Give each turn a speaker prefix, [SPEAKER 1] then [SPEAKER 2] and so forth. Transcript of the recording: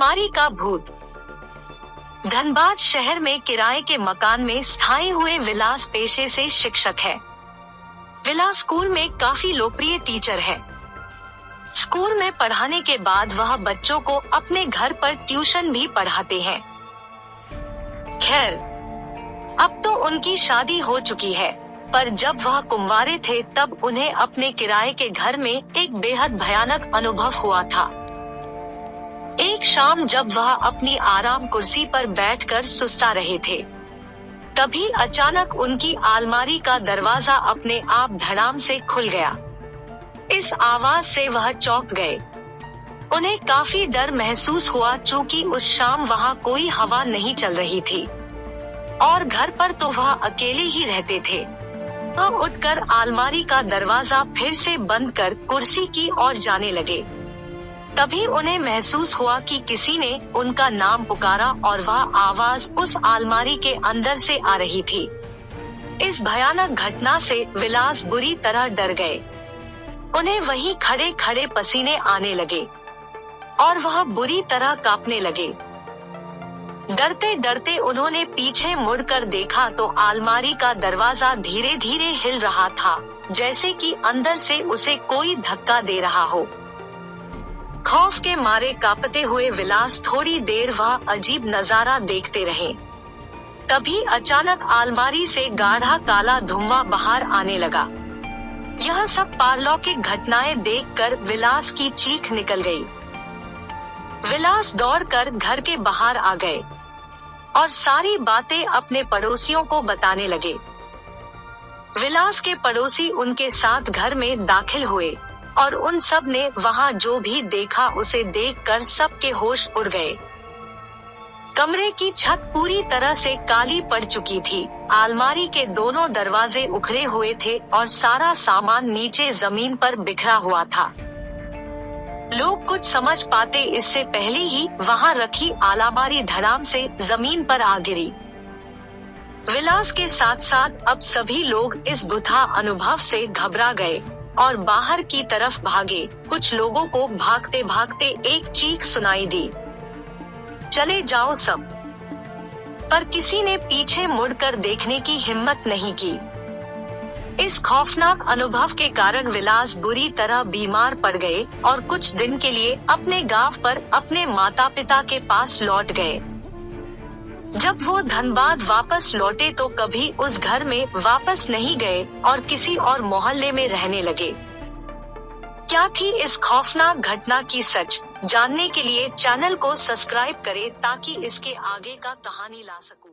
[SPEAKER 1] आलमारी का भूत। धनबाद शहर में किराए के मकान में स्थायी हुए विलास पेशे से शिक्षक है। विलास स्कूल में काफी लोकप्रिय टीचर है। स्कूल में पढ़ाने के बाद वह बच्चों को अपने घर पर ट्यूशन भी पढ़ाते हैं। खैर, अब तो उनकी शादी हो चुकी है, पर जब वह कुंवारे थे तब उन्हें अपने किराए के घर में एक बेहद भयानक अनुभव हुआ था। एक शाम जब वह अपनी आराम कुर्सी पर बैठकर सुस्ता रहे थे, तभी अचानक उनकी अलमारी का दरवाजा अपने आप धड़ाम से खुल गया। इस आवाज से वह चौंक गए। उन्हें काफी डर महसूस हुआ, चूँकि उस शाम वहाँ कोई हवा नहीं चल रही थी और घर पर तो वह अकेले ही रहते थे। वह उठकर अलमारी का दरवाजा फिर से बंद कर कुर्सी की ओर जाने लगे। तभी उन्हें महसूस हुआ कि किसी ने उनका नाम पुकारा और वह आवाज उस अलमारी के अंदर से आ रही थी। इस भयानक घटना से विलास बुरी तरह डर गए। उन्हें वहीं खड़े खड़े पसीने आने लगे और वह बुरी तरह कांपने लगे। डरते डरते उन्होंने पीछे मुड़कर देखा तो अलमारी का दरवाजा धीरे धीरे हिल रहा था, जैसे कि अंदर से उसे कोई धक्का दे रहा हो। खौफ के मारे कांपते हुए विलास थोड़ी देर वह अजीब नजारा देखते रहे। तभी अचानक अलमारी से गाढ़ा काला धुआं बाहर आने लगा। यह सब पारलौकिक घटनाएं देखकर विलास की चीख निकल गई। विलास दौड़कर घर के बाहर आ गए और सारी बातें अपने पड़ोसियों को बताने लगे। विलास के पड़ोसी उनके साथ घर में दाखिल हुए और उन सब ने वहाँ जो भी देखा उसे देखकर सबके होश उड़ गए। कमरे की छत पूरी तरह से काली पड़ चुकी थी। अलमारी के दोनों दरवाजे उखड़े हुए थे और सारा सामान नीचे जमीन पर बिखरा हुआ था। लोग कुछ समझ पाते इससे पहले ही वहाँ रखी अलमारी धड़ाम से जमीन पर आ गिरी। विलास के साथ साथ अब सभी लोग इस बुरा अनुभव से घबरा गए और बाहर की तरफ भागे। कुछ लोगों को भागते भागते एक चीख सुनाई दी, चले जाओ सब। पर किसी ने पीछे मुड़कर देखने की हिम्मत नहीं की। इस खौफनाक अनुभव के कारण विलास बुरी तरह बीमार पड़ गए और कुछ दिन के लिए अपने गांव पर अपने माता पिता के पास लौट गए। जब वो धनबाद वापस लौटे तो कभी उस घर में वापस नहीं गए और किसी और मोहल्ले में रहने लगे। क्या थी इस खौफनाक घटना की सच? जानने के लिए चैनल को सब्सक्राइब करें ताकि इसके आगे का कहानी ला सकूं।